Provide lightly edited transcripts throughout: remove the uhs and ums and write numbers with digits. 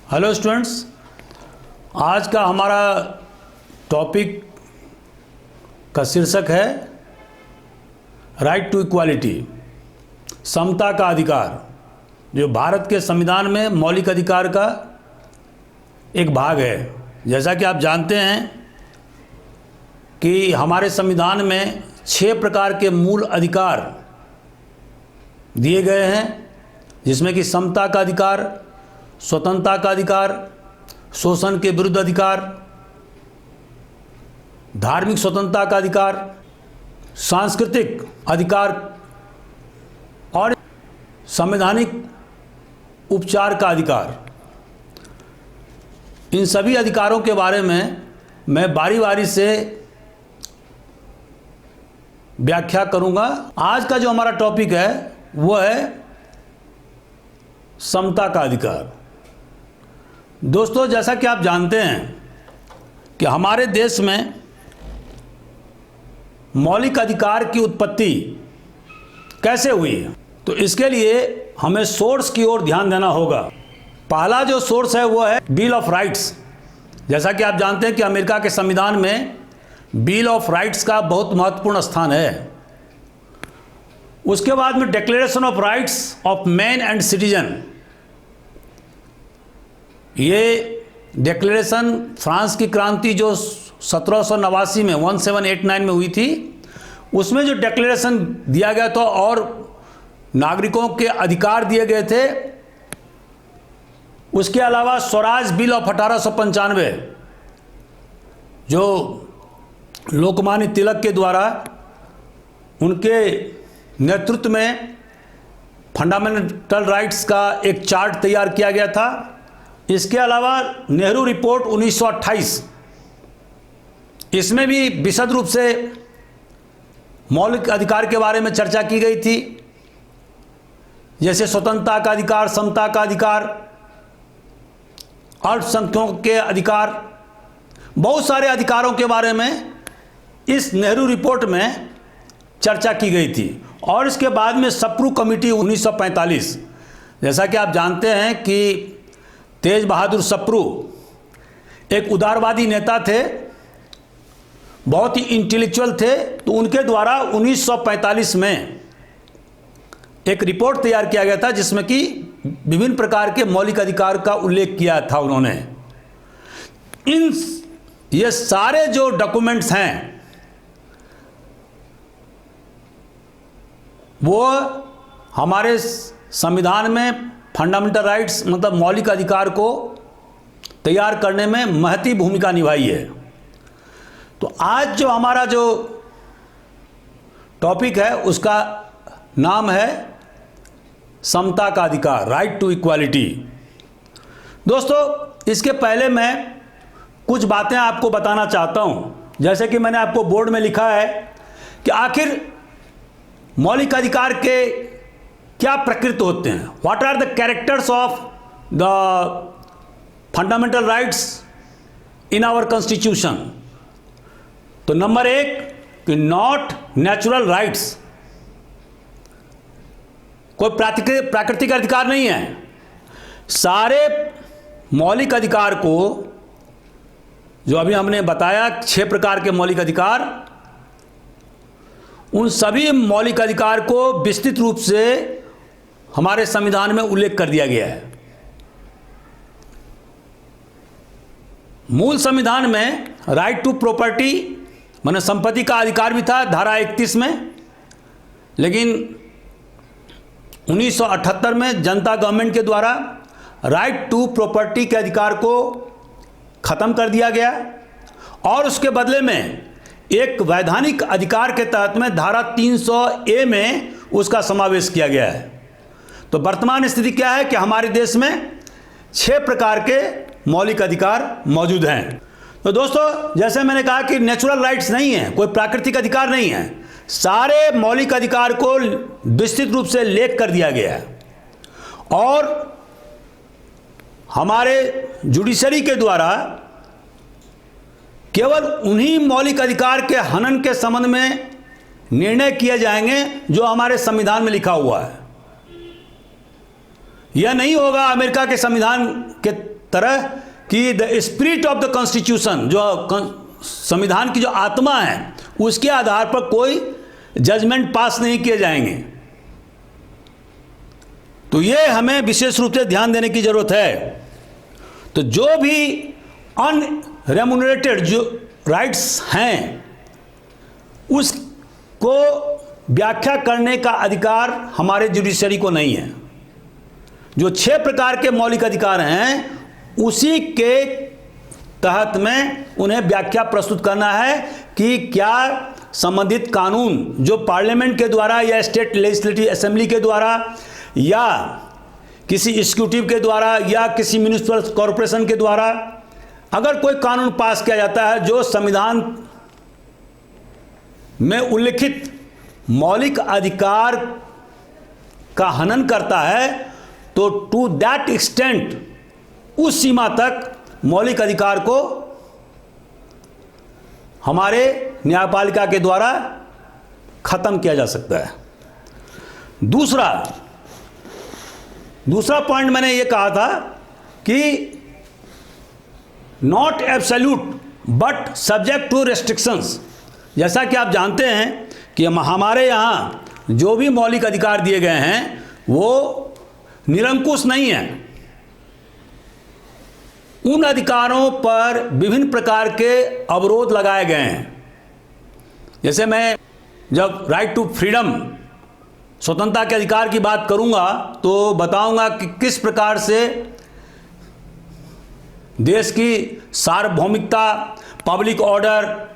Hello students, आज का हमारा टॉपिक का शीर्षक है राइट टू इक्वालिटी, समता का अधिकार, जो भारत के संविधान में मौलिक अधिकार का एक भाग है। जैसा कि आप जानते हैं कि हमारे संविधान में 6 प्रकार के मूल अधिकार दिए गए हैं, जिसमें कि समता का अधिकार, स्वतंत्रता का अधिकार, शोषण के विरुद्ध अधिकार, धार्मिक स्वतंत्रता का अधिकार, सांस्कृतिक अधिकार और संवैधानिक उपचार का अधिकार। इन सभी अधिकारों के बारे में मैं बारी बारी से व्याख्या करूंगा। आज का जो हमारा टॉपिक है वो है समता का अधिकार। दोस्तों, जैसा कि आप जानते हैं कि हमारे देश में मौलिक अधिकार की उत्पत्ति कैसे हुई है, तो इसके लिए हमें सोर्स की ओर ध्यान देना होगा। पहला जो सोर्स है वो है बिल ऑफ राइट्स। जैसा कि आप जानते हैं कि अमेरिका के संविधान में बिल ऑफ राइट्स का बहुत महत्वपूर्ण स्थान है। उसके बाद में declaration of rights of man and citizen. ये डिक्लेरेशन फ्रांस की क्रांति जो 1789 में 1789 में हुई थी, उसमें जो डिक्लेरेशन दिया गया था और नागरिकों के अधिकार दिए गए थे। उसके अलावा स्वराज बिल ऑफ 1895 जो लोकमान्य तिलक के द्वारा उनके नेतृत्व में फंडामेंटल राइट्स का एक चार्ट तैयार किया गया था। इसके अलावा नेहरू रिपोर्ट 1928, इसमें भी विशद रूप से मौलिक अधिकार के बारे में चर्चा की गई थी, जैसे स्वतंत्रता का अधिकार, समता का अधिकार, अल्पसंख्यकों के अधिकार, बहुत सारे अधिकारों के बारे में इस नेहरू रिपोर्ट में चर्चा की गई थी। और इसके बाद में सप्रू कमेटी 1945, जैसा कि आप जानते हैं कि तेज बहादुर सप्रू एक उदारवादी नेता थे, बहुत ही इंटेलेक्चुअल थे, तो उनके द्वारा 1945 में एक रिपोर्ट तैयार किया गया था, जिसमें कि विभिन्न प्रकार के मौलिक अधिकार का उल्लेख किया था उन्होंने। ये सारे जो डॉक्यूमेंट्स हैं वो हमारे संविधान में फंडामेंटल राइट्स मतलब मौलिक अधिकार को तैयार करने में महती भूमिका निभाई है। तो आज जो हमारा जो टॉपिक है उसका नाम है समता का अधिकार, राइट टू इक्वालिटी। दोस्तों, इसके पहले मैं कुछ बातें आपको बताना चाहता हूं। जैसे कि मैंने आपको बोर्ड में लिखा है कि आखिर मौलिक अधिकार के क्या प्रकृति होते हैं, what are the characters of the fundamental rights in our constitution. तो नंबर 1 कि नॉट नेचुरल राइट्स, कोई प्राकृतिक अधिकार नहीं है। सारे मौलिक अधिकार को जो अभी हमने बताया 6 प्रकार के मौलिक अधिकार, उन सभी मौलिक अधिकार को विस्तृत रूप से हमारे संविधान में उल्लेख कर दिया गया है। मूल संविधान में राइट टू प्रॉपर्टी माने संपत्ति का अधिकार भी था धारा 31 में, लेकिन 1978 में जनता गवर्नमेंट के द्वारा राइट टू प्रॉपर्टी के अधिकार को खत्म कर दिया गया और उसके बदले में एक वैधानिक अधिकार के तहत में धारा 300A में उसका समावेश किया गया है। तो वर्तमान स्थिति क्या है कि हमारे देश में 6 प्रकार के मौलिक अधिकार मौजूद हैं। तो दोस्तों, जैसे मैंने कहा कि नेचुरल राइट्स नहीं है, कोई प्राकृतिक अधिकार नहीं है। सारे मौलिक अधिकार को विस्तृत रूप से उल्लेख कर दिया गया है और हमारे जुडिशरी के द्वारा केवल उन्हीं मौलिक अधिकार के हनन के संबंध में निर्णय किए जाएंगे जो हमारे संविधान में लिखा हुआ है। यह नहीं होगा अमेरिका के संविधान के तरह कि the spirit of the constitution, जो संविधान की जो आत्मा है, उसके आधार पर कोई जजमेंट पास नहीं किए जाएंगे। तो ये हमें विशेष रूप से ध्यान देने की जरूरत है। तो जो भी अनरेमुनरेटेड जो राइट्स हैं, उसको व्याख्या करने का अधिकार हमारे जुडिशरी को नहीं है। जो 6 प्रकार के मौलिक अधिकार हैं, उसी के तहत में उन्हें व्याख्या प्रस्तुत करना है कि क्या संबंधित कानून जो पार्लियामेंट के द्वारा या स्टेट लेजिस्लेटिव असेंबली के द्वारा या किसी एग्जीक्यूटिव के द्वारा या किसी म्युनिसिपल कॉरपोरेशन के द्वारा अगर कोई कानून पास किया जाता है जो संविधान में उल्लिखित मौलिक अधिकार का हनन करता है, तो टू दैट एक्सटेंट, उस सीमा तक मौलिक अधिकार को हमारे न्यायपालिका के द्वारा खत्म किया जा सकता है। दूसरा पॉइंट मैंने ये कहा था कि not absolute but subject to restrictions. जैसा कि आप जानते हैं कि हमारे यहाँ जो भी मौलिक अधिकार दिए गए हैं वो निरंकुश नहीं है। उन अधिकारों पर विभिन्न प्रकार के अवरोध लगाए गए हैं। जैसे मैं जब राइट टू फ्रीडम, स्वतंत्रता के अधिकार की बात करूंगा तो बताऊंगा कि किस प्रकार से देश की सार्वभौमिकता, पब्लिक ऑर्डर,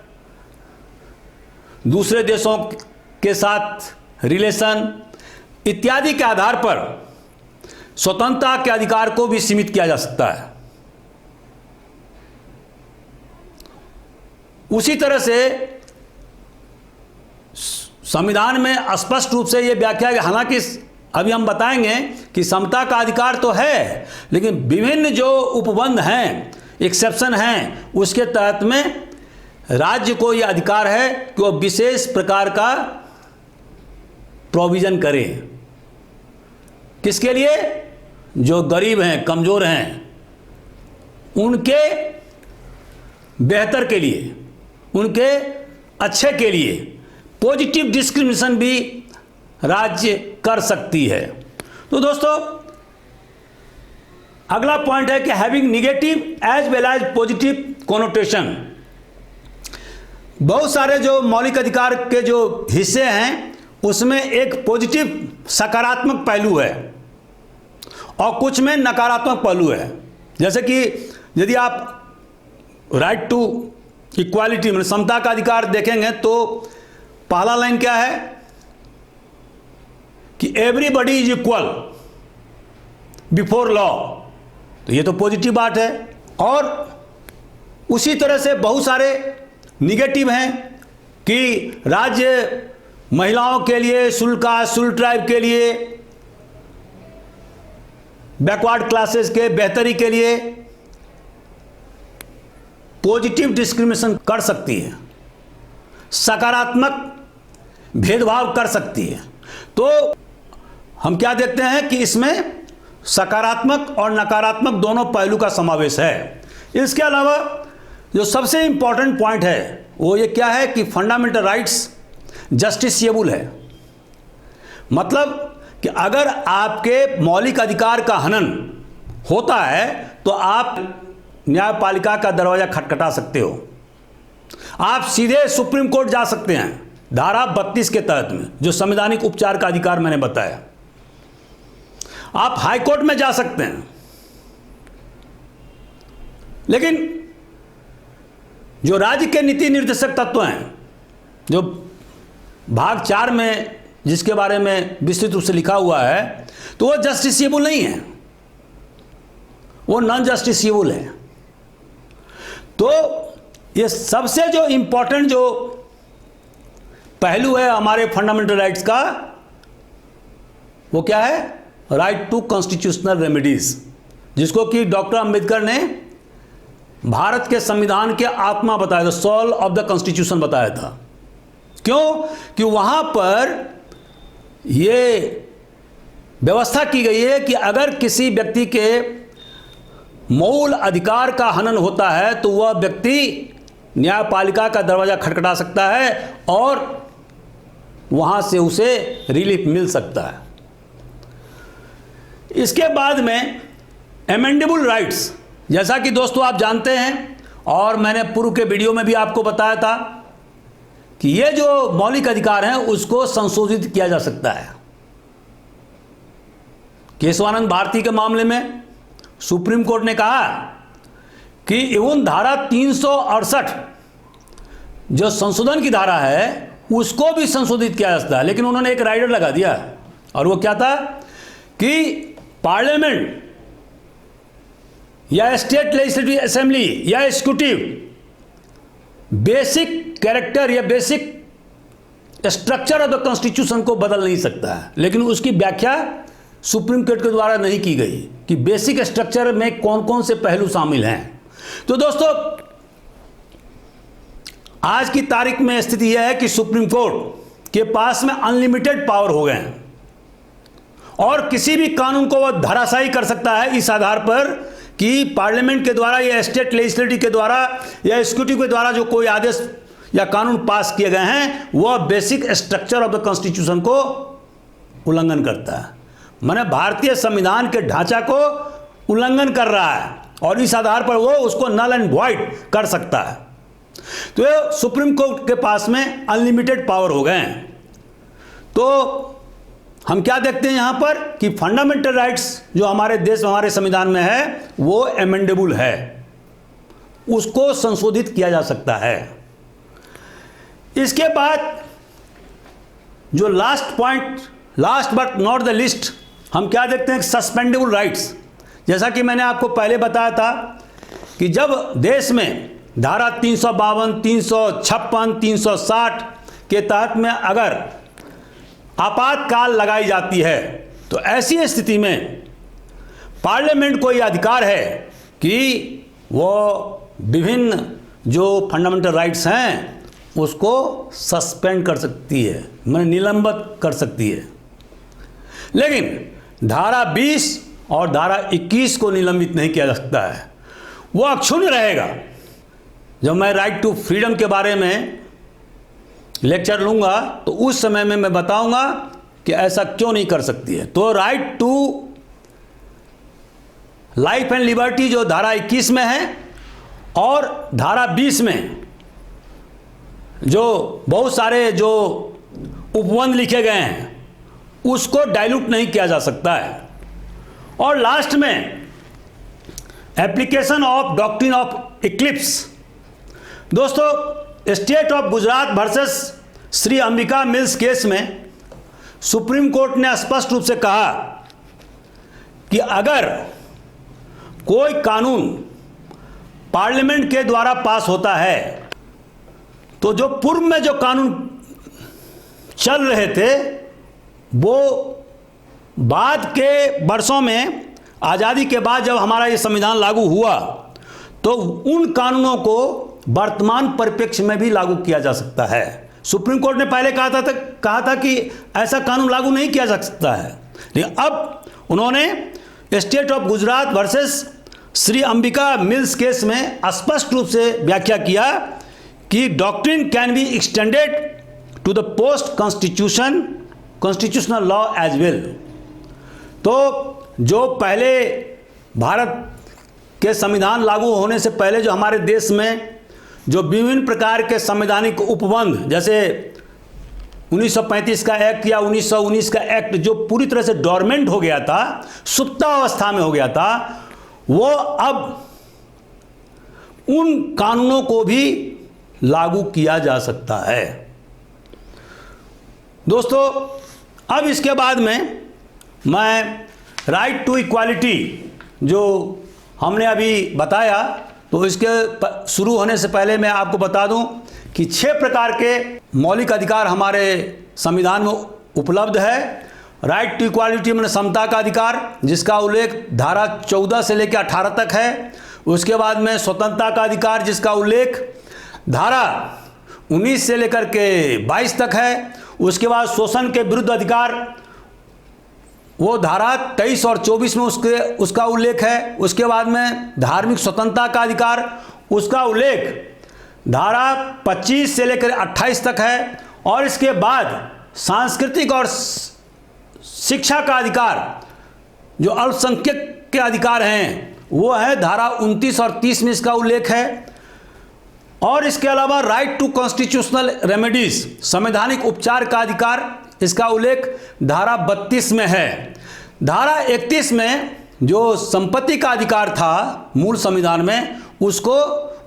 दूसरे देशों के साथ रिलेशन इत्यादि के आधार पर स्वतंत्रता के अधिकार को भी सीमित किया जा सकता है। उसी तरह से संविधान में स्पष्ट रूप से यह व्याख्या है, हालांकि अभी हम बताएंगे कि समता का अधिकार तो है, लेकिन विभिन्न जो उपबंध हैं, एक्सेप्शन हैं, उसके तहत में राज्य को यह अधिकार है कि वह विशेष प्रकार का प्रोविजन करे। किसके लिए? जो गरीब हैं, कमजोर हैं, उनके बेहतर के लिए, उनके अच्छे के लिए पॉजिटिव डिस्क्रिमिनेशन भी राज्य कर सकती है। तो दोस्तों, अगला पॉइंट है कि having negative as well as positive connotation. बहुत सारे जो मौलिक अधिकार के जो हिस्से हैं उसमें एक पॉजिटिव सकारात्मक पहलू है और कुछ में नकारात्मक पहलू है। जैसे कि यदि आप राइट टू इक्वालिटी में समता का अधिकार देखेंगे तो पहला लाइन क्या है कि everybody is equal before law, तो ये तो पॉजिटिव बात है। और उसी तरह से बहुत सारे निगेटिव हैं कि राज्य महिलाओं के लिए, शुल्कास्ट, शुल्क ट्राइब के लिए, बैकवर्ड क्लासेस के बेहतरी के लिए पॉजिटिव डिस्क्रिमिनेशन कर सकती है, सकारात्मक भेदभाव कर सकती है। तो हम क्या देखते हैं कि इसमें सकारात्मक और नकारात्मक दोनों पहलू का समावेश है। इसके अलावा जो सबसे इंपॉर्टेंट पॉइंट है वो ये क्या है कि फंडामेंटल राइट्स जस्टिसिएबल है। मतलब कि अगर आपके मौलिक अधिकार का हनन होता है तो आप न्यायपालिका का दरवाजा खटखटा सकते हो, आप सीधे सुप्रीम कोर्ट जा सकते हैं धारा 32 के तहत में, जो संवैधानिक उपचार का अधिकार मैंने बताया। आप हाई कोर्ट में जा सकते हैं। लेकिन जो राज्य के नीति निर्देशक तत्व हैं, जो भाग 4 में जिसके बारे में विस्तृत रूप से लिखा हुआ है, तो वो जस्टिसिएबल नहीं है, वो नॉन जस्टिसिएबल है। तो ये सबसे जो इंपॉर्टेंट जो पहलू है हमारे फंडामेंटल राइट्स का, वो क्या है? राइट टू कॉन्स्टिट्यूशनल रेमेडीज, जिसको कि डॉक्टर अंबेडकर ने भारत के संविधान के आत्मा बताया था, सोल ऑफ द कॉन्स्टिट्यूशन बताया था। क्यों? कि वहां पर यह व्यवस्था की गई है कि अगर किसी व्यक्ति के मूल अधिकार का हनन होता है तो वह व्यक्ति न्यायपालिका का दरवाज़ा खटखटा सकता है और वहाँ से उसे रिलीफ मिल सकता है। इसके बाद में एमेंडेबल राइट्स, जैसा कि दोस्तों आप जानते हैं और मैंने पूर्व के वीडियो में भी आपको बताया था कि ये जो मौलिक अधिकार हैं उसको संशोधित किया जा सकता है। केशवानंद भारती के मामले में सुप्रीम कोर्ट ने कहा कि इवन धारा 368 जो संशोधन की धारा है उसको भी संशोधित किया जा सकता है, लेकिन उन्होंने एक राइडर लगा दिया और वो क्या था कि पार्लियामेंट या स्टेट लेजिस्लेटिव असेंबली या एग्जीक्यूटिव बेसिक कैरेक्टर या basic structure of the constitution को बदल नहीं सकता है। लेकिन उसकी व्याख्या सुप्रीम कोर्ट के द्वारा नहीं की गई कि बेसिक स्ट्रक्चर में कौन कौन से पहलू शामिल हैं। तो दोस्तों आज की तारीख में स्थिति यह है कि सुप्रीम कोर्ट के पास में अनलिमिटेड पावर हो गए हैं और किसी भी कानून को वह धराशायी कर सकता है इस आधार पर कि पार्लियामेंट के द्वारा या स्टेट लेजिस्लेटिव के द्वारा या एग्जीक्यूटिव के द्वारा जो कोई आदेश या कानून पास किए गए हैं वह basic structure of the constitution को उल्लंघन करता है, माने भारतीय संविधान के ढांचा को उल्लंघन कर रहा है और इस आधार पर वो उसको नल एंड वॉइड कर सकता है। तो ये सुप्रीम कोर्ट के पास में अनलिमिटेड पावर हो गए हैं। तो हम क्या देखते हैं यहां पर कि फंडामेंटल राइट्स जो हमारे देश में हमारे संविधान में है वो एमेंडेबल है, उसको संशोधित किया जा सकता है। इसके बाद जो last point, last but not the list, हम क्या देखते हैं सस्पेंडेबल राइट्स। जैसा कि मैंने आपको पहले बताया था कि जब देश में धारा 352, 356, 360 के तहत में अगर आपातकाल लगाई जाती है तो ऐसी स्थिति में पार्लियामेंट को यह अधिकार है कि वो विभिन्न जो फंडामेंटल राइट्स हैं उसको सस्पेंड कर सकती है, माने निलंबित कर सकती है। लेकिन धारा 20 और धारा 21 को निलंबित नहीं किया जा सकता है, वो अक्षुण्ण रहेगा। जब मैं राइट टू फ्रीडम के बारे में लेक्चर लूंगा तो उस समय में मैं बताऊंगा कि ऐसा क्यों नहीं कर सकती है। तो right to life and liberty जो धारा 21 में है और धारा 20 में जो बहुत सारे जो उपबंध लिखे गए हैं उसको डाइल्यूट नहीं किया जा सकता है। और लास्ट में application of doctrine of eclipse. दोस्तों state of Gujarat versus Shri Ambika mills case में सुप्रीम कोर्ट ने स्पष्ट रूप से कहा कि अगर कोई कानून पार्लियामेंट के द्वारा पास होता है तो जो पूर्व में जो कानून चल रहे थे वो बाद के वर्षों में आज़ादी के बाद जब हमारा ये संविधान लागू हुआ तो उन कानूनों को वर्तमान परिप्रेक्ष्य में भी लागू किया जा सकता है। सुप्रीम कोर्ट ने पहले कहा था कि ऐसा कानून लागू नहीं किया जा सकता है, लेकिन अब उन्होंने state of Gujarat versus Shri Ambika mills case में स्पष्ट रूप से व्याख्या किया कि doctrine can be extended to the post constitutional law as well. तो जो पहले भारत के संविधान लागू होने से पहले जो हमारे देश में जो विभिन्न प्रकार के संवैधानिक उपबंध जैसे 1935 का एक्ट या 1919 का एक्ट जो पूरी तरह से डोरमेंट हो गया था, सुप्तावस्था में हो गया था, वो अब उन कानूनों को भी लागू किया जा सकता है। दोस्तों अब इसके बाद में मैं राइट टू इक्वालिटी जो हमने अभी बताया तो इसके शुरू होने से पहले मैं आपको बता दूं कि 6 प्रकार के मौलिक अधिकार हमारे संविधान में उपलब्ध है। राइट टू इक्वालिटी में समता का अधिकार जिसका उल्लेख धारा 14 से लेकर 18 तक है। उसके बाद में स्वतंत्रता का अधिकार जिसका उल्लेख धारा 19 से लेकर के 22 तक है। उसके बाद शोषण के विरुद्ध अधिकार वो धारा 23 और 24 में उसका उल्लेख है। उसके बाद में धार्मिक स्वतंत्रता का अधिकार, उसका उल्लेख धारा 25 से लेकर 28 तक है। और इसके बाद सांस्कृतिक और शिक्षा का अधिकार, जो अल्पसंख्यक के अधिकार हैं, वो है धारा 29 और 30 में इसका उल्लेख है। और इसके अलावा राइट टू कॉन्स्टिट्यूशनल रेमेडीज, संवैधानिक उपचार का अधिकार, इसका उल्लेख धारा 32 में है। धारा 31 में जो संपत्ति का अधिकार था मूल संविधान में, उसको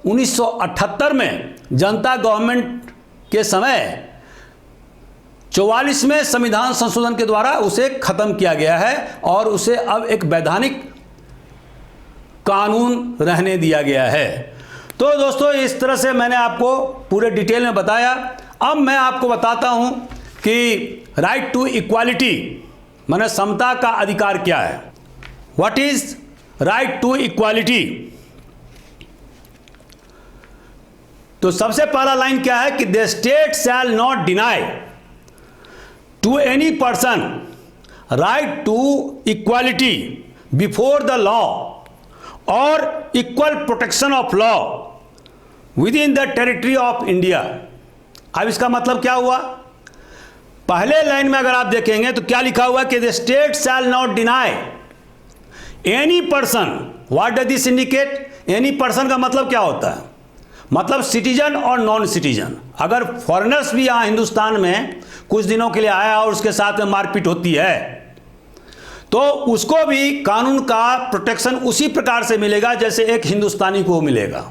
1978 में जनता गवर्नमेंट के समय 44वें संविधान संशोधन के द्वारा उसे खत्म किया गया है और उसे अब एक वैधानिक कानून रहने दिया गया है। तो दोस्तों, इस तरह से मैंने आपको पूरे डिटेल में बताया। अब मैं आपको बताता हूं कि राइट टू इक्वालिटी माने समता का अधिकार क्या है। What is right to equality? तो सबसे पहला लाइन क्या है कि the state shall not deny to any person right to equality before the law और equal protection of law within the territory of India. अब इसका मतलब क्या हुआ? पहले लाइन में अगर आप देखेंगे तो क्या लिखा हुआ है कि the state shall not deny any person. What does this indicate? Any person का मतलब क्या होता है? मतलब सिटीजन और नॉन सिटीजन। अगर फॉरेनर्स भी यहाँ हिंदुस्तान में कुछ दिनों के लिए आया और उसके साथ में मारपीट होती है, तो उसको भी कानून का प्रोटेक्शन उसी प्रकार से मिलेगा जैसे एक हिंदुस्तानी को मिलेगा।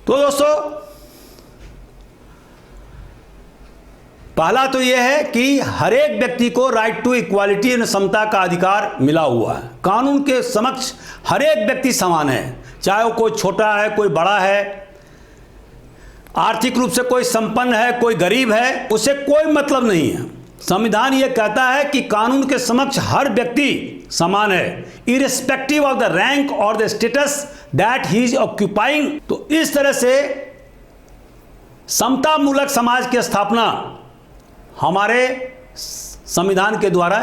तो दोस्तों, पहला तो यह है कि हर एक व्यक्ति को राइट टू इक्वालिटी एंड समता का अधिकार मिला हुआ है। कानून के समक्ष हर एक व्यक्ति समान है, चाहे वो कोई छोटा है, कोई बड़ा है, आर्थिक रूप से कोई संपन्न है, कोई गरीब है, उससे कोई मतलब नहीं है। संविधान ये कहता है कि कानून के समक्ष हर व्यक्ति समान है, इरेस्पेक्टिव ऑफ द रैंक और the status that he is occupying. तो इस तरह से समता मूलक समाज की स्थापना हमारे संविधान के द्वारा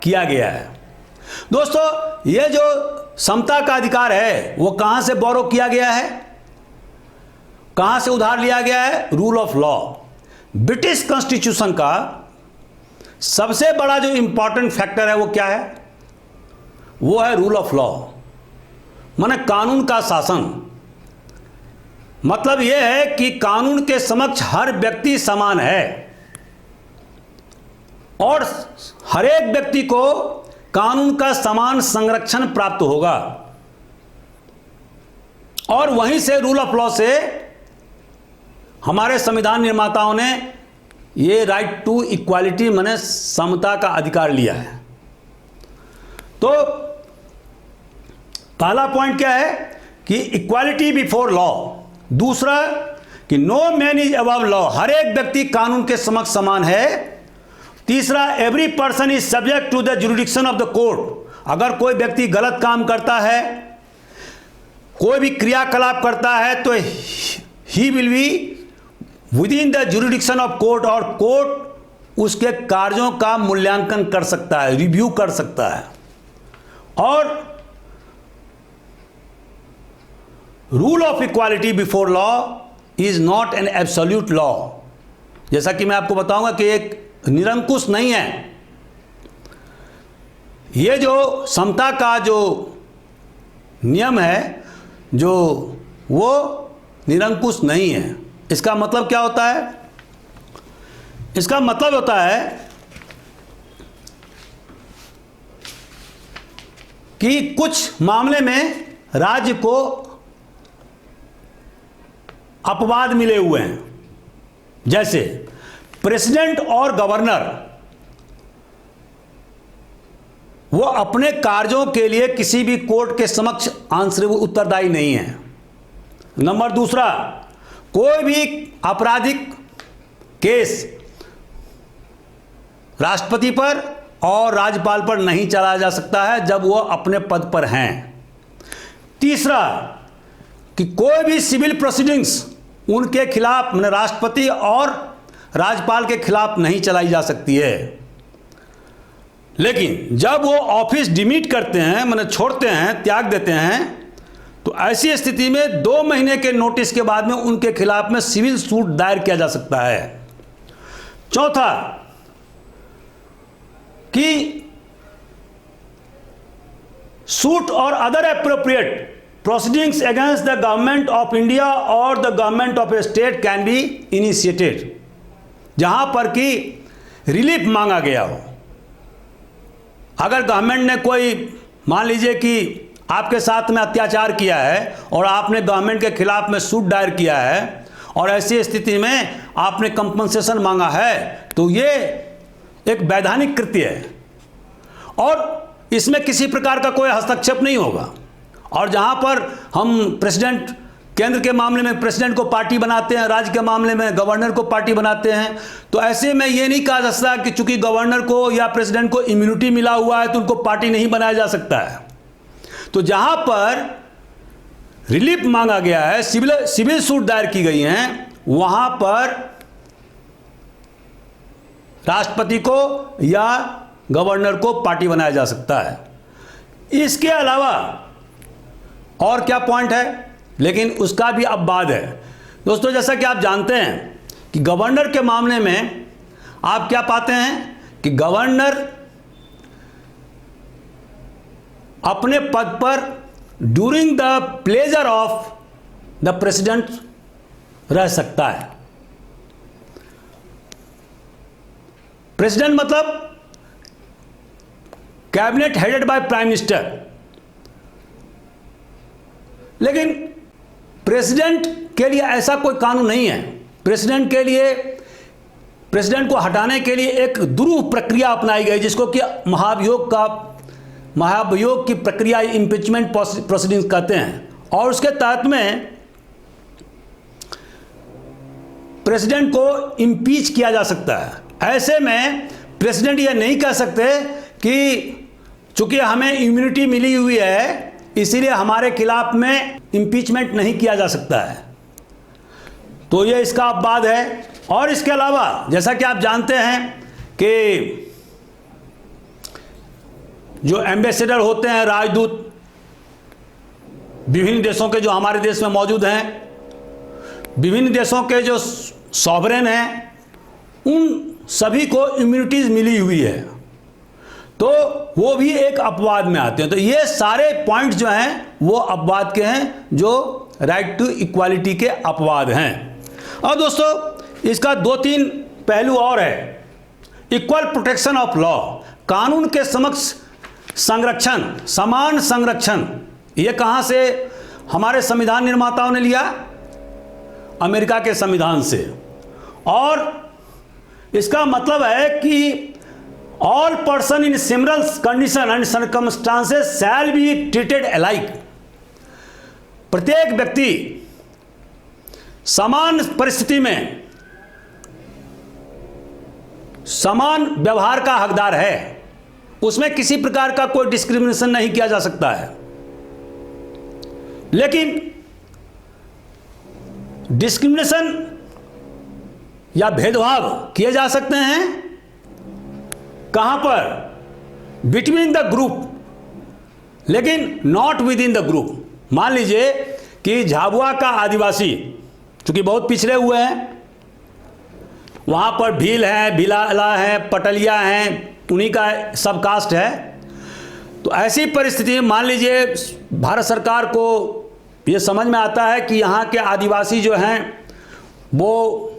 किया गया है। दोस्तों, ये जो समता का अधिकार है वो कहां से बोरो किया गया है, कहां से उधार लिया गया है? Rule of law. British constitution का सबसे बड़ा जो इंपॉर्टेंट फैक्टर है वो क्या है? वो है रूल ऑफ लॉ, माने कानून का शासन। मतलब यह है कि कानून के समक्ष हर व्यक्ति समान है और हर एक व्यक्ति को कानून का समान संरक्षण प्राप्त होगा। और वहीं से रूल ऑफ लॉ से हमारे संविधान निर्माताओं ने ये राइट टू इक्वालिटी माने समता का अधिकार लिया है। तो पहला पॉइंट क्या है कि इक्वालिटी बिफोर लॉ। दूसरा कि no man is above law, हर एक व्यक्ति कानून के समक्ष समान है। तीसरा, every person is subject to the jurisdiction of the court. अगर कोई व्यक्ति गलत काम करता है, कोई भी क्रियाकलाप करता है, तो he will be with in the jurisdiction of court, और कोर्ट उसके कार्यों का मूल्यांकन कर सकता है, रिव्यू कर सकता है। और rule of equality before law is not an absolute law. जैसा कि मैं आपको बताऊंगा कि एक निरंकुश नहीं है। ये जो समता का जो नियम है जो वो निरंकुश नहीं है। इसका मतलब क्या होता है? इसका मतलब होता है कि कुछ मामले में राज्य को अपवाद मिले हुए हैं, जैसे प्रेसिडेंट और गवर्नर, वो अपने कार्यों के लिए किसी भी कोर्ट के समक्ष आंसरेबल उत्तरदायी नहीं है। नंबर दूसरा, कोई भी आपराधिक केस राष्ट्रपति पर और राज्यपाल पर नहीं चलाया जा सकता है जब वो अपने पद पर हैं। तीसरा कि कोई भी सिविल प्रोसीडिंग्स उनके खिलाफ, राष्ट्रपति और राज्यपाल के खिलाफ नहीं चलाई जा सकती है। लेकिन जब वो ऑफिस डिमीट करते हैं, मतलब छोड़ते हैं, त्याग देते हैं, तो ऐसी स्थिति में 2 महीने के नोटिस के बाद में उनके खिलाफ में सिविल सूट दायर किया जा सकता है। चौथा कि सूट और other appropriate proceedings against the government of India और the government of a state can be initiated, जहां पर कि रिलीफ मांगा गया हो। अगर गवर्नमेंट ने कोई, मान लीजिए कि आपके साथ में अत्याचार किया है और आपने गवर्नमेंट के खिलाफ में सूट दायर किया है और ऐसी स्थिति में आपने कंपनसेशन मांगा है, तो ये एक वैधानिक कृत्य है और इसमें किसी प्रकार का कोई हस्तक्षेप नहीं होगा। और जहां पर हम प्रेसिडेंट, केंद्र के मामले में प्रेसिडेंट को पार्टी बनाते हैं, राज्य के मामले में गवर्नर को पार्टी बनाते हैं, तो ऐसे में ये नहीं कहा जा सकता कि चूंकि गवर्नर को या प्रेसिडेंट को इम्यूनिटी मिला हुआ है तो उनको पार्टी नहीं बनाया जा सकता है। तो जहां पर रिलीफ मांगा गया है, सिविल सूट दायर की गई हैं, वहां पर राष्ट्रपति को या गवर्नर को पार्टी बनाया जा सकता है। इसके अलावा और क्या पॉइंट है, लेकिन उसका भी अब बाद है। दोस्तों, जैसा कि आप जानते हैं कि गवर्नर के मामले में आप क्या पाते हैं कि गवर्नर अपने पद पर during the pleasure of the president रह सकता है। प्रेसिडेंट मतलब cabinet headed by prime minister, लेकिन प्रेसिडेंट के लिए ऐसा कोई कानून नहीं है। प्रेसिडेंट के लिए, प्रेसिडेंट को हटाने के लिए एक दुरूह प्रक्रिया अपनाई गई जिसको कि महाभियोग की प्रक्रिया, इम्पीचमेंट प्रोसीडिंग्स कहते हैं, और उसके तहत में प्रेसिडेंट को इम्पीच किया जा सकता है। ऐसे में प्रेसिडेंट ये नहीं कह सकते कि चूंकि हमें इम्यूनिटी मिली हुई है इसीलिए हमारे खिलाफ में इम्पीचमेंट नहीं किया जा सकता है। तो ये इसका अपवाद है। और इसके अलावा जैसा कि आप जानते हैं कि जो एम्बेसडर होते हैं, राजदूत, विभिन्न देशों के जो हमारे देश में मौजूद हैं, विभिन्न देशों के जो सॉवरेन हैं, उन सभी को इम्यूनिटीज मिली हुई है, तो वो भी एक अपवाद में आते हैं। तो ये सारे पॉइंट्स जो हैं वो अपवाद के हैं, जो राइट टू इक्वालिटी के अपवाद हैं। और दोस्तों, इसका 2-3 पहलू और है। इक्वल प्रोटेक्शन ऑफ लॉ, कानून के समक्ष संरक्षण, समान संरक्षण, ये कहां से हमारे संविधान निर्माताओं ने लिया? अमेरिका के संविधान से। और इसका मतलब है कि all person in similar condition and circumstances shall be treated alike, प्रत्येक व्यक्ति समान परिस्थिति में समान व्यवहार का हकदार है, उसमें किसी प्रकार का कोई डिस्क्रिमिनेशन नहीं किया जा सकता है। लेकिन डिस्क्रिमिनेशन या भेदभाव किए जा सकते हैं कहां पर? बिटवीन द ग्रुप, लेकिन not with in the group. मान लीजिए कि झाबुआ का आदिवासी, चूंकि बहुत पिछड़े हुए हैं, वहां पर भील हैं, भिलाला हैं, पटलिया हैं, उन्हीं का सब कास्ट है। तो ऐसी परिस्थिति में मान लीजिए भारत सरकार को ये समझ में आता है कि यहाँ के आदिवासी जो हैं वो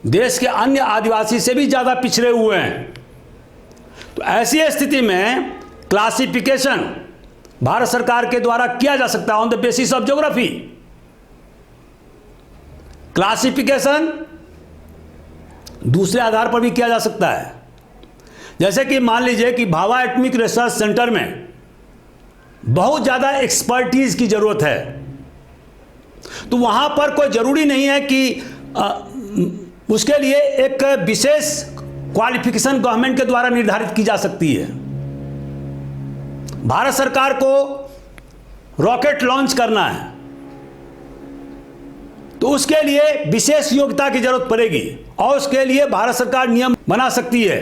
देश के अन्य आदिवासी से भी ज़्यादा पिछड़े हुए हैं, तो ऐसी स्थिति में क्लासिफिकेशन भारत सरकार के द्वारा किया जा सकता है on the basis of geography. Classification दूसरे आधार पर भी किया जा सकता है। जैसे कि मान लीजिए कि भाभा एटॉमिक रिसर्च सेंटर में बहुत ज़्यादा एक्सपर्टीज की ज़रूरत है, तो वहाँ पर कोई ज़रूरी नहीं है कि उसके लिए एक विशेष क्वालिफिकेशन गवर्नमेंट के द्वारा निर्धारित की जा सकती है। भारत सरकार को रॉकेट लॉन्च करना है तो उसके लिए विशेष योग्यता की जरूरत पड़ेगी और उसके लिए भारत सरकार नियम बना सकती है।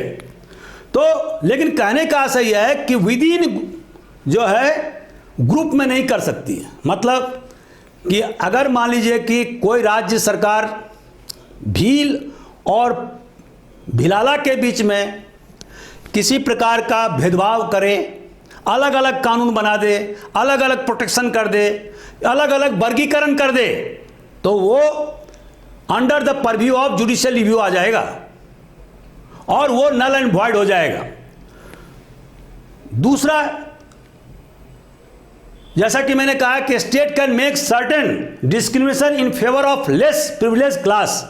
तो लेकिन कहने का आशय यह है कि विद इन जो है ग्रुप में नहीं कर सकती है। मतलब कि अगर मान लीजिए कि कोई राज्य सरकार भील और भिलाला के बीच में किसी प्रकार का भेदभाव करे, अलग अलग कानून बना दे, अलग अलग प्रोटेक्शन कर दे, अलग अलग वर्गीकरण कर दे, तो वो under the purview of judicial review आ जाएगा और वो नल एंड वॉइड हो जाएगा। दूसरा, जैसा कि मैंने कहा कि state can make certain discrimination in favour of less privilege class.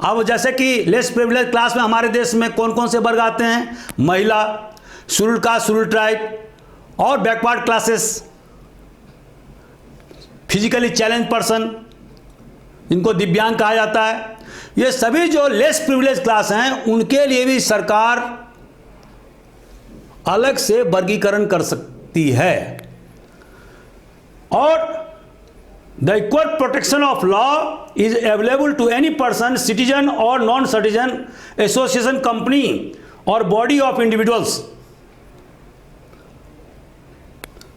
अब जैसे कि लेस प्रिविलेज क्लास में हमारे देश में कौन कौन से वर्ग आते हैं? महिला, शेड्यूल कास्ट, शेड्यूल ट्राइब और backward classes, physically challenge person, इनको दिव्यांग कहा जाता है। ये सभी जो लेस प्रिविलेज क्लास हैं उनके लिए भी सरकार अलग से वर्गीकरण कर सकती है। और the equal protection of law is available to any person, citizen और नॉन सिटीजन, एसोसिएशन, कंपनी और बॉडी ऑफ इंडिविजुअल्स,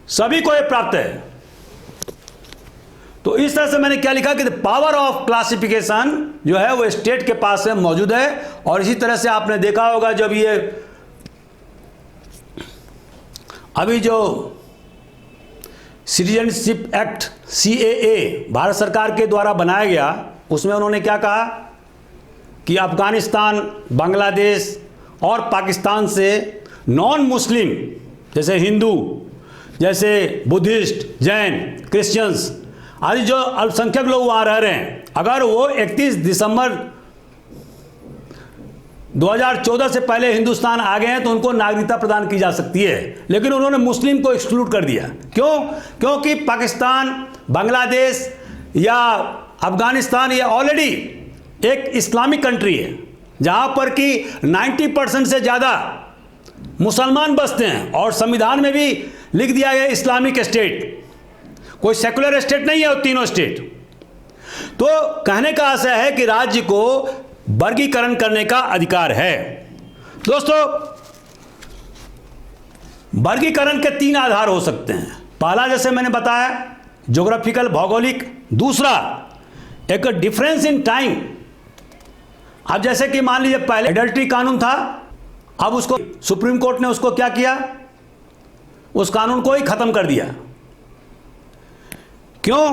सभी को यह प्राप्त है। तो इस तरह से मैंने क्या लिखा कि पावर ऑफ क्लासिफिकेशन जो है वो स्टेट के पास में मौजूद है। और इसी तरह से आपने देखा होगा जब ये अभी जो सिटीजनशिप एक्ट CAA भारत सरकार के द्वारा बनाया गया, उसमें उन्होंने क्या कहा कि अफगानिस्तान, बांग्लादेश और पाकिस्तान से नॉन मुस्लिम जैसे हिंदू, जैसे बुद्धिस्ट, जैन, क्रिश्चियंस आदि जो अल्पसंख्यक लोग वहाँ रह रहे हैं, अगर वो 31 दिसंबर 2014 से पहले हिंदुस्तान आ गए हैं तो उनको नागरिकता प्रदान की जा सकती है। लेकिन उन्होंने मुस्लिम को एक्सक्लूड कर दिया। क्यों? क्योंकि पाकिस्तान, बांग्लादेश या अफगानिस्तान ये ऑलरेडी एक इस्लामिक कंट्री है जहाँ पर कि 90% से ज़्यादा मुसलमान बसते हैं और संविधान में भी लिख दिया गया इस्लामिक स्टेट, कोई सेकुलर स्टेट नहीं है वो तीनों स्टेट। तो कहने का आशय है कि राज्य को वर्गीकरण करने का अधिकार है। दोस्तों, वर्गीकरण के 3 आधार हो सकते हैं। पहला जैसे मैंने बताया ज्योग्राफिकल, भौगोलिक। दूसरा एक डिफरेंस इन टाइम। अब जैसे कि मान लीजिए पहले एडल्ट्री कानून था, अब उसको सुप्रीम कोर्ट ने उसको क्या किया, उस कानून को ही खत्म कर दिया। क्यों?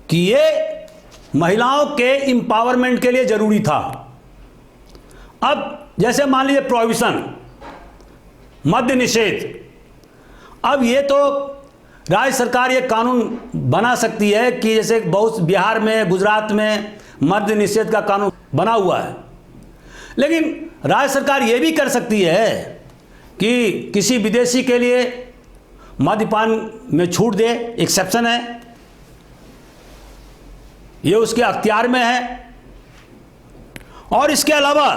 कि ये महिलाओं के इंपावरमेंट के लिए जरूरी था। अब जैसे मान लीजिए प्रोहिबिशन, मद्य निषेध, अब ये तो राज्य सरकार ये कानून बना सकती है कि जैसे बहुत बिहार में, गुजरात में मद्य निषेध का कानून बना हुआ है। लेकिन राज्य सरकार ये भी कर सकती है कि किसी विदेशी के लिए मद्यपान में छूट दे, एक्सेप्शन है, ये उसके अख्तियार में है। और इसके अलावा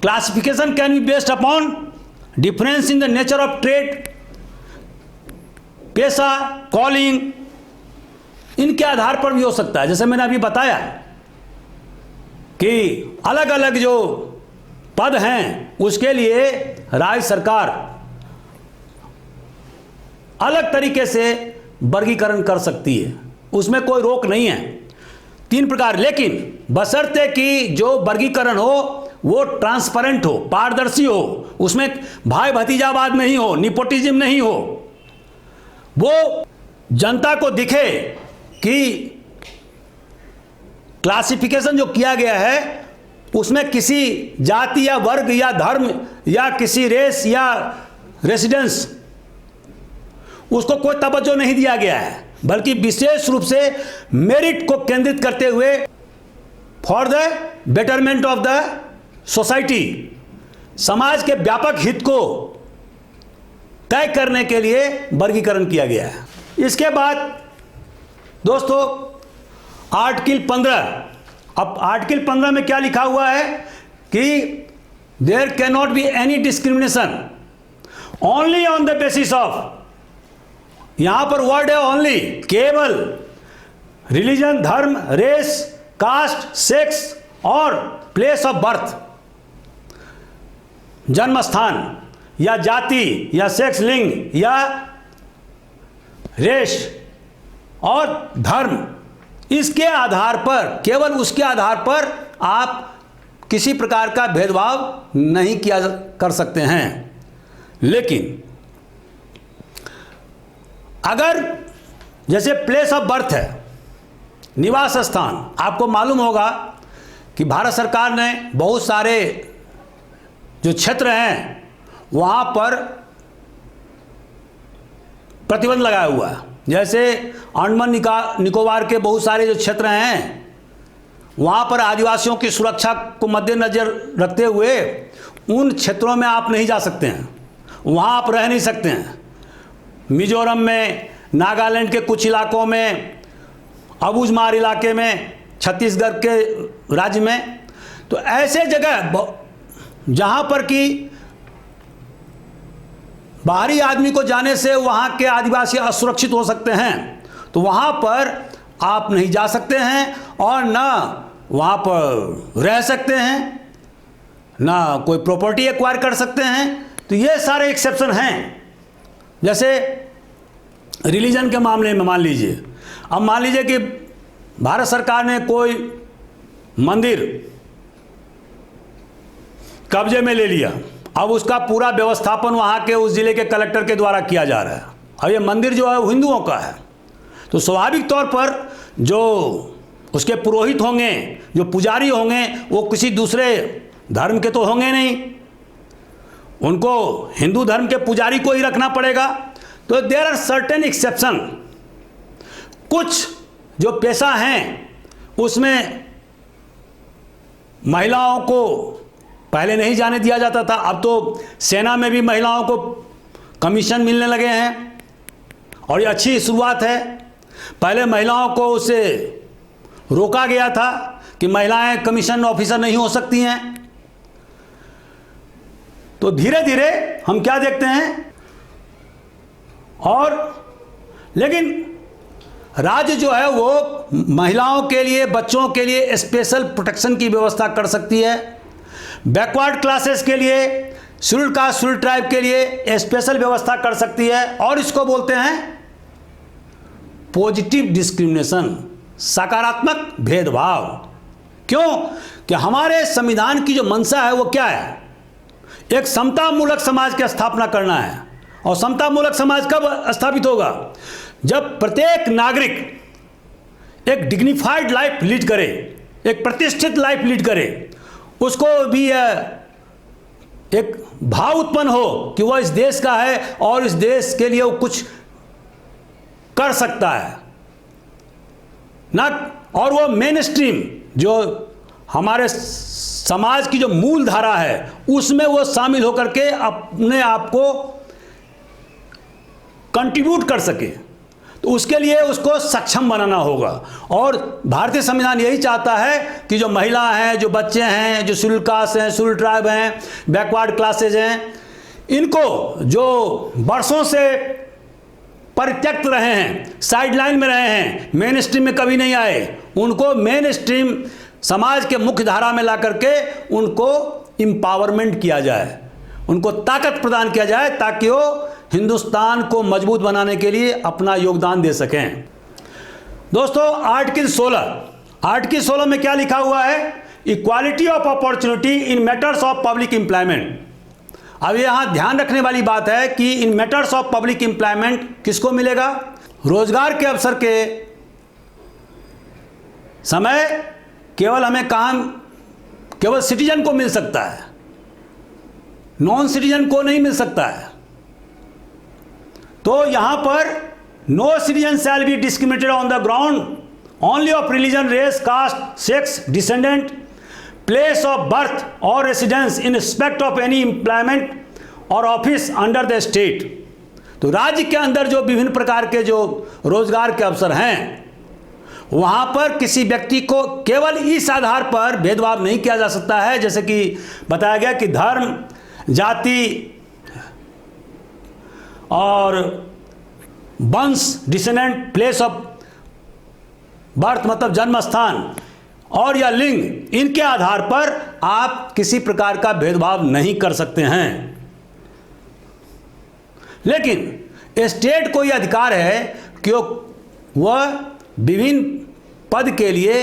classification can be based upon difference in the nature of trade, पेशा, कॉलिंग, इनके आधार पर भी हो सकता है। जैसे मैंने अभी बताया कि अलग अलग जो पद हैं उसके लिए राज्य सरकार अलग तरीके से वर्गीकरण कर सकती है, उसमें कोई रोक नहीं है। 3 प्रकार, लेकिन बशर्ते कि जो वर्गीकरण हो वो ट्रांसपेरेंट हो, पारदर्शी हो, उसमें भाई भतीजावाद नहीं हो, निपोटिज्म नहीं हो, वो जनता को दिखे कि क्लासिफिकेशन जो किया गया है उसमें किसी जाति या वर्ग या धर्म या किसी रेस या रेसिडेंस उसको कोई तवज्जो नहीं दिया गया है, बल्कि विशेष रूप से मेरिट को केंद्रित करते हुए for the betterment of the society, समाज के व्यापक हित को तय करने के लिए वर्गीकरण किया गया है। इसके बाद दोस्तों आर्टिकल 15, अब आर्टिकल 15 में क्या लिखा हुआ है कि there cannot be any discrimination only on the basis of, यहां पर वर्ड है ओनली, केवल रिलीजन, धर्म, रेस, कास्ट, सेक्स और प्लेस ऑफ बर्थ। जन्म स्थान या जाति या सेक्स लिंग या रेस और धर्म, इसके आधार पर, केवल उसके आधार पर आप किसी प्रकार का भेदभाव नहीं किया कर सकते हैं। लेकिन अगर जैसे प्लेस ऑफ बर्थ है, निवास स्थान, आपको मालूम होगा कि भारत सरकार ने बहुत सारे जो क्षेत्र हैं वहाँ पर प्रतिबंध लगाया हुआ है। जैसे अंडमान निकोबार के बहुत सारे जो क्षेत्र हैं वहाँ पर आदिवासियों की सुरक्षा को मद्देनज़र रखते हुए उन क्षेत्रों में आप नहीं जा सकते हैं, वहाँ आप रह नहीं सकते हैं। मिजोरम में, नागालैंड के कुछ इलाकों में, अबूझमार इलाके में, छत्तीसगढ़ के राज्य में, तो ऐसे जगह जहाँ पर कि बाहरी आदमी को जाने से वहाँ के आदिवासी असुरक्षित हो सकते हैं, तो वहाँ पर आप नहीं जा सकते हैं और ना वहाँ पर रह सकते हैं, ना कोई प्रॉपर्टी एक्वायर कर सकते हैं। तो ये सारे एक्सेप्शन हैं। जैसे रिलीजन के मामले में मान लीजिए, अब मान लीजिए कि भारत सरकार ने कोई मंदिर कब्जे में ले लिया, अब उसका पूरा व्यवस्थापन वहाँ के उस जिले के कलेक्टर के द्वारा किया जा रहा है। अब ये मंदिर जो है वो हिंदुओं का है, तो स्वाभाविक तौर पर जो उसके पुरोहित होंगे, जो पुजारी होंगे, वो किसी दूसरे धर्म के तो होंगे नहीं, उनको हिंदू धर्म के पुजारी को ही रखना पड़ेगा। तो देयर आर सर्टेन एक्सेप्शन। कुछ जो पेशा हैं उसमें महिलाओं को पहले नहीं जाने दिया जाता था, अब तो सेना में भी महिलाओं को कमीशन मिलने लगे हैं और ये अच्छी शुरुआत है। पहले महिलाओं को उससे रोका गया था कि महिलाएं कमीशन ऑफिसर नहीं हो सकती हैं। तो धीरे धीरे हम क्या देखते हैं, और लेकिन राज्य जो है वो महिलाओं के लिए, बच्चों के लिए स्पेशल प्रोटेक्शन की व्यवस्था कर सकती है। बैकवर्ड क्लासेस के लिए, शेड्यूल कास्ट, शेड्यूल ट्राइब के लिए स्पेशल व्यवस्था कर सकती है, और इसको बोलते हैं पॉजिटिव डिस्क्रिमिनेशन, सकारात्मक भेदभाव। क्यों? कि हमारे संविधान की जो मंशा है वो क्या है? एक समतामूलक समाज की स्थापना करना है। और समतामूलक समाज कब स्थापित होगा? जब प्रत्येक नागरिक एक डिग्निफाइड लाइफ लीड करे, एक प्रतिष्ठित लाइफ लीड करे, उसको भी एक भाव उत्पन्न हो कि वह इस देश का है और इस देश के लिए वो कुछ कर सकता है ना। और वो मेन स्ट्रीम जो हमारे समाज की जो मूल धारा है उसमें वो शामिल होकर के अपने आप को कंट्रीब्यूट कर सके, तो उसके लिए उसको सक्षम बनाना होगा। और भारतीय संविधान यही चाहता है कि जो महिला हैं, जो बच्चे हैं, जो शेड्यूल कास्ट हैं, शेड्यूल ट्राइब हैं, बैकवर्ड क्लासेज हैं, इनको जो वर्षों से परित्यक्त रहे हैं, साइडलाइन में रहे हैं, मेन स्ट्रीम में कभी नहीं आए, उनको मेन स्ट्रीम समाज के मुख्य धारा में ला करके उनको एम्पावरमेंट किया जाए, उनको ताकत प्रदान किया जाए, ताकि वो हिंदुस्तान को मजबूत बनाने के लिए अपना योगदान दे सकें। दोस्तों, आर्टिकल 16 में क्या लिखा हुआ है? Equality of opportunity in matters of public employment. अब यहाँ ध्यान रखने वाली बात है कि इन मैटर्स ऑफ पब्लिक एम्प्लॉयमेंट किसको मिलेगा? रोजगार के अवसर के समय केवल हमें काम केवल सिटीजन को मिल सकता है, नॉन सिटीजन को नहीं मिल सकता है। तो यहां पर no citizen shall be discriminated on the ground only of religion, race, caste, sex, descendant, place of birth और residence in respect of any employment और ऑफिस अंडर द स्टेट। तो राज्य के अंदर जो विभिन्न प्रकार के जो रोजगार के अवसर हैं वहां पर किसी व्यक्ति को केवल इस आधार पर भेदभाव नहीं किया जा सकता है, जैसे कि बताया गया कि धर्म, जाति और वंश, डिसेंडेंट, प्लेस ऑफ बर्थ मतलब जन्म स्थान, और या लिंग, इनके आधार पर आप किसी प्रकार का भेदभाव नहीं कर सकते हैं। लेकिन स्टेट को यह अधिकार है कि वह विभिन्न पद के लिए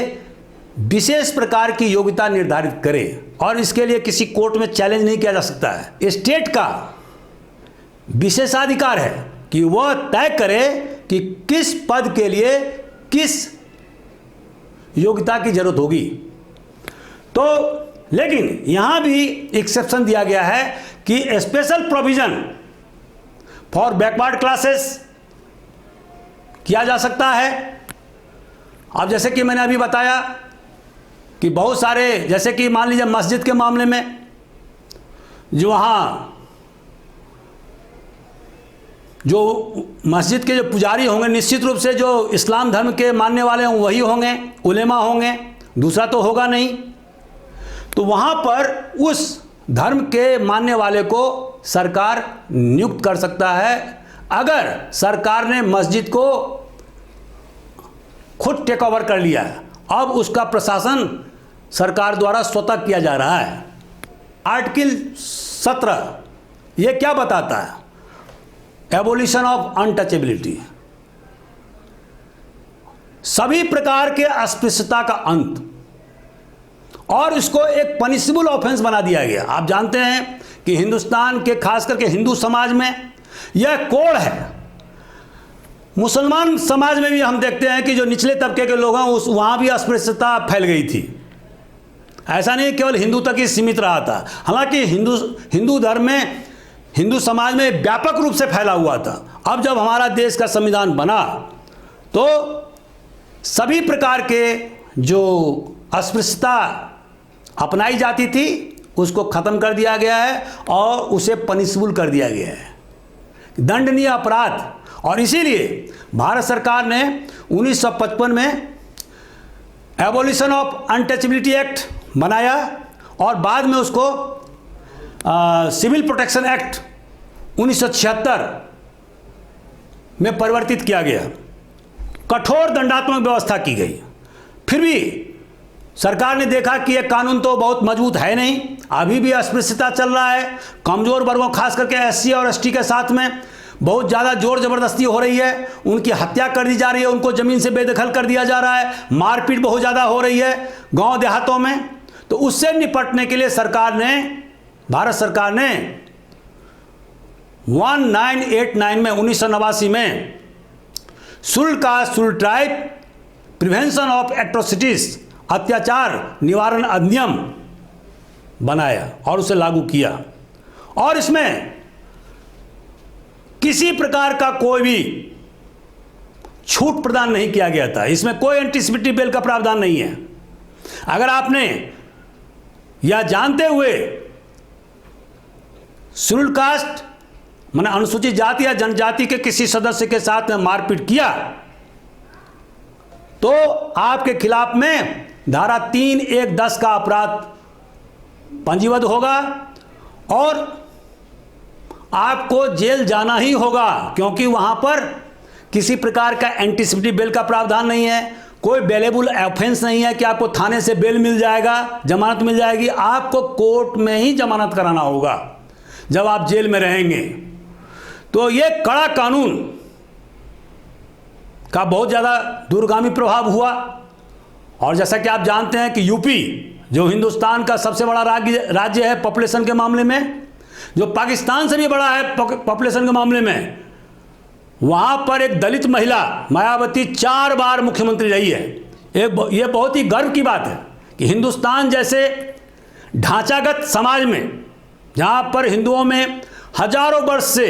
विशेष प्रकार की योग्यता निर्धारित करे और इसके लिए किसी कोर्ट में चैलेंज नहीं किया जा सकता है। स्टेट का विशेषाधिकार है कि वह तय करे कि किस पद के लिए किस योग्यता की जरूरत होगी। तो लेकिन यहां भी एक्सेप्शन दिया गया है कि special provision for backward classes किया जा सकता है। अब जैसे कि मैंने अभी बताया कि बहुत सारे, जैसे कि मान लीजिए मस्जिद के मामले में, जो वहाँ जो मस्जिद के जो पुजारी होंगे निश्चित रूप से जो इस्लाम धर्म के मानने वाले हों वही होंगे, उलेमा होंगे, दूसरा तो होगा नहीं। तो वहाँ पर उस धर्म के मानने वाले को सरकार नियुक्त कर सकता है अगर सरकार ने मस्जिद को खुद टेक ओवर कर लिया है। अब उसका प्रशासन सरकार द्वारा स्वतः किया जा रहा है। आर्टिकल 17 ये क्या बताता है? एबोलिशन ऑफ अनटचेबिलिटी, सभी प्रकार के अस्पृश्यता का अंत, और इसको एक पनिशेबल ऑफेंस बना दिया गया। आप जानते हैं कि हिंदुस्तान के खास करके हिंदू समाज में यह कोड है। मुसलमान समाज में भी हम देखते हैं कि जो निचले तबके के लोग हैं वहाँ भी अस्पृश्यता फैल गई थी। ऐसा नहीं केवल हिंदू तक ही सीमित रहा था, हालांकि हिंदू धर्म में, हिंदू समाज में व्यापक रूप से फैला हुआ था। अब जब हमारा देश का संविधान बना तो सभी प्रकार के जो अस्पृश्यता अपनाई जाती थी उसको ख़त्म कर दिया गया है और उसे पनिशेबल कर दिया गया है, दंडनीय अपराध। और इसीलिए भारत सरकार ने 1955 में एबोलिशन ऑफ अनटचेबिलिटी एक्ट बनाया और बाद में उसको सिविल प्रोटेक्शन एक्ट 1976 में परिवर्तित किया गया, कठोर दंडात्मक व्यवस्था की गई। फिर भी सरकार ने देखा कि यह कानून तो बहुत मजबूत है नहीं, अभी भी अस्पृश्यता चल रहा है, कमज़ोर वर्गों खास करके एससी और एसटी के साथ में बहुत ज़्यादा जोर ज़बरदस्ती हो रही है, उनकी हत्या कर दी जा रही है, उनको ज़मीन से बेदखल कर दिया जा रहा है, मारपीट बहुत ज़्यादा हो रही है गांव देहातों में। तो उससे निपटने के लिए भारत सरकार ने 1989 में 1989 में ट्राइब प्रिवेंशन ऑफ एट्रोसिटीज, अत्याचार निवारण अधिनियम बनाया और उसे लागू किया। और इसमें किसी प्रकार का कोई भी छूट प्रदान नहीं किया गया था, इसमें कोई एंटीसिपेटरी बेल का प्रावधान नहीं है। अगर आपने यह जानते हुए शेड्यूल कास्ट माने अनुसूचित जाति या जनजाति के किसी सदस्य के साथ में मारपीट किया तो आपके खिलाफ में धारा 3(1)(10) का अपराध पंजीबद्ध होगा और आपको जेल जाना ही होगा, क्योंकि वहां पर किसी प्रकार का एंटीसिपेटरी बेल का प्रावधान नहीं है, कोई बेलेबल ऑफेंस नहीं है कि आपको थाने से बेल मिल जाएगा, जमानत मिल जाएगी। आपको कोर्ट में ही जमानत कराना होगा जब आप जेल में रहेंगे। तो ये कड़ा कानून का बहुत ज़्यादा दूरगामी प्रभाव हुआ। और जैसा कि आप जानते हैं कि यूपी जो हिंदुस्तान का सबसे बड़ा राज्य है पॉपुलेशन के मामले में, जो पाकिस्तान से भी बड़ा है पॉपुलेशन के मामले में, वहाँ पर एक दलित महिला मायावती 4 बार मुख्यमंत्री रही है। ये बहुत ही गर्व की बात है कि हिंदुस्तान जैसे ढांचागत समाज में जहाँ पर हिंदुओं में हजारों वर्ष से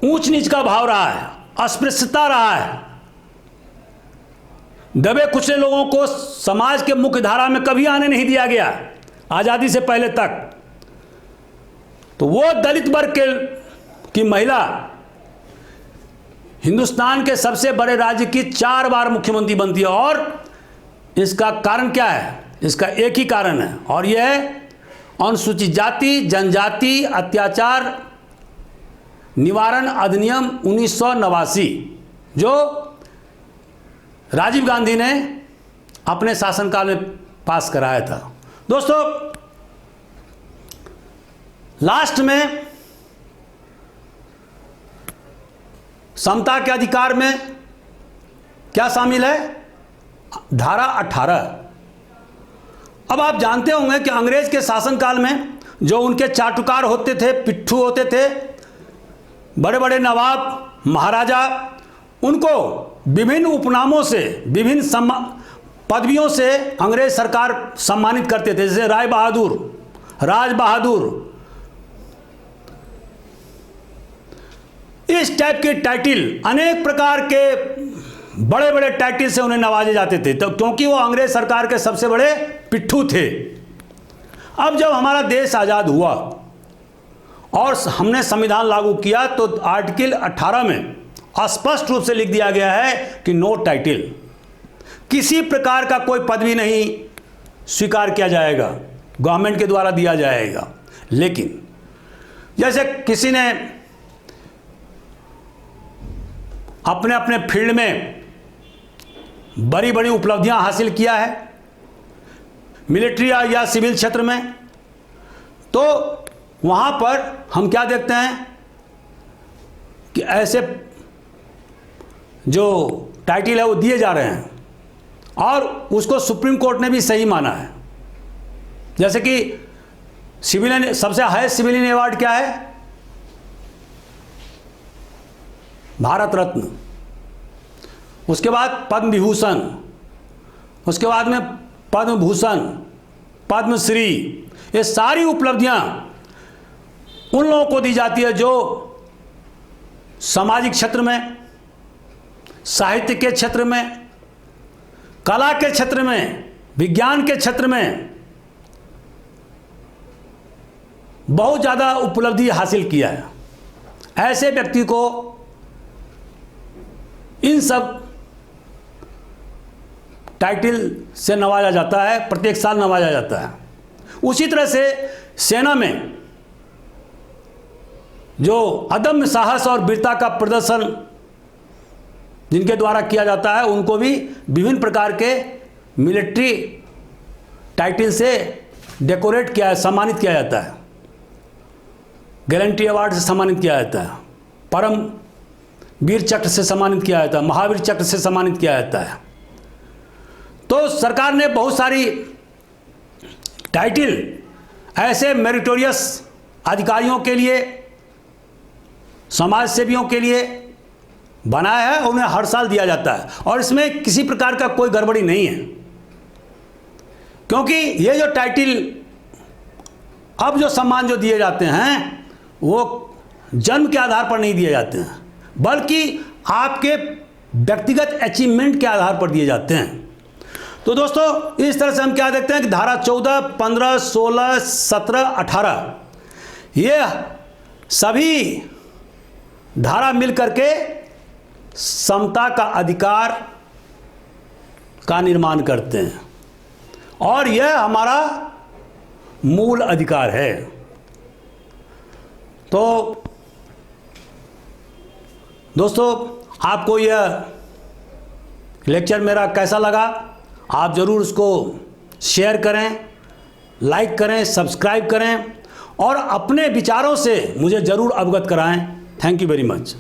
ऊंच नीच का भाव रहा है, अस्पृश्यता रहा है, दबे कुचले लोगों को समाज के मुख्य धारा में कभी आने नहीं दिया गया आज़ादी से पहले तक। तो वो दलित वर्ग की महिला हिंदुस्तान के सबसे बड़े राज्य की 4 बार मुख्यमंत्री बनती है। और इसका कारण क्या है? इसका एक ही कारण है और यह है अनुसूचित जाति जनजाति अत्याचार निवारण अधिनियम 1989 जो राजीव गांधी ने अपने शासनकाल में पास कराया था। दोस्तों, लास्ट में समता के अधिकार में क्या शामिल है? धारा 18। अब आप जानते होंगे कि अंग्रेज के शासनकाल में जो उनके चाटुकार होते थे, पिट्ठू होते थे, बड़े बड़े नवाब, महाराजा, उनको विभिन्न उपनामों से, विभिन्न पदवियों से अंग्रेज सरकार सम्मानित करते थे, जैसे राय बहादुर, राज बहादुर, इस टाइप के टाइटिल, अनेक प्रकार के बड़े बड़े टाइटिल से उन्हें नवाजे जाते थे, तो क्योंकि वो अंग्रेज सरकार के सबसे बड़े पिट्ठू थे। अब जब हमारा देश आज़ाद हुआ और हमने संविधान लागू किया तो आर्टिकल 18 में स्पष्ट रूप से लिख दिया गया है कि नो टाइटिल, किसी प्रकार का कोई पदवी नहीं स्वीकार किया जाएगा, गवर्नमेंट के द्वारा दिया जाएगा। लेकिन जैसे किसी ने अपने अपने फील्ड में बड़ी बड़ी उपलब्धियां हासिल किया है, मिलिट्री या सिविल क्षेत्र में, तो वहाँ पर हम क्या देखते हैं कि ऐसे जो टाइटिल है वो दिए जा रहे हैं और उसको सुप्रीम कोर्ट ने भी सही माना है। जैसे कि सिविलियन, सबसे हाईएस्ट सिविलियन अवार्ड क्या है? भारत रत्न, उसके बाद पद्म विभूषण, उसके बाद में पद्म भूषण, पद्मश्री, ये सारी उपलब्धियां उन लोगों को दी जाती है जो सामाजिक क्षेत्र में, साहित्य के क्षेत्र में, कला के क्षेत्र में, विज्ञान के क्षेत्र में बहुत ज़्यादा उपलब्धि हासिल किया है। ऐसे व्यक्ति को इन सब टाइटिल से नवाजा जाता है, प्रत्येक साल नवाजा जाता है। उसी तरह से सेना में जो अदम्य साहस और वीरता का प्रदर्शन जिनके द्वारा किया जाता है, उनको भी विभिन्न प्रकार के मिलिट्री टाइटिल से डेकोरेट किया है, सम्मानित किया जाता है। गैलेंट्री अवार्ड से सम्मानित किया जाता है, परम वीर चक्र से सम्मानित किया जाता है, महावीर चक्र से सम्मानित किया जाता है। तो सरकार ने बहुत सारी टाइटिल ऐसे मेरिटोरियस अधिकारियों के लिए, समाज सेवियों के लिए बनाया है, उन्हें हर साल दिया जाता है और इसमें किसी प्रकार का कोई गड़बड़ी नहीं है। क्योंकि ये जो टाइटिल, अब जो सम्मान जो दिए जाते हैं वो जन्म के आधार पर नहीं दिए जाते हैं, बल्कि आपके व्यक्तिगत अचीवमेंट के आधार पर दिए जाते हैं। तो दोस्तों, इस तरह से हम क्या देखते हैं कि धारा 14, 15, 16, 17, 18 ये सभी धारा मिल करके समता का अधिकार का निर्माण करते हैं और यह हमारा मूल अधिकार है। तो दोस्तों, आपको यह लेक्चर मेरा कैसा लगा? आप ज़रूर उसको शेयर करें, लाइक करें, सब्सक्राइब करें और अपने विचारों से मुझे ज़रूर अवगत कराएं। Thank you very much.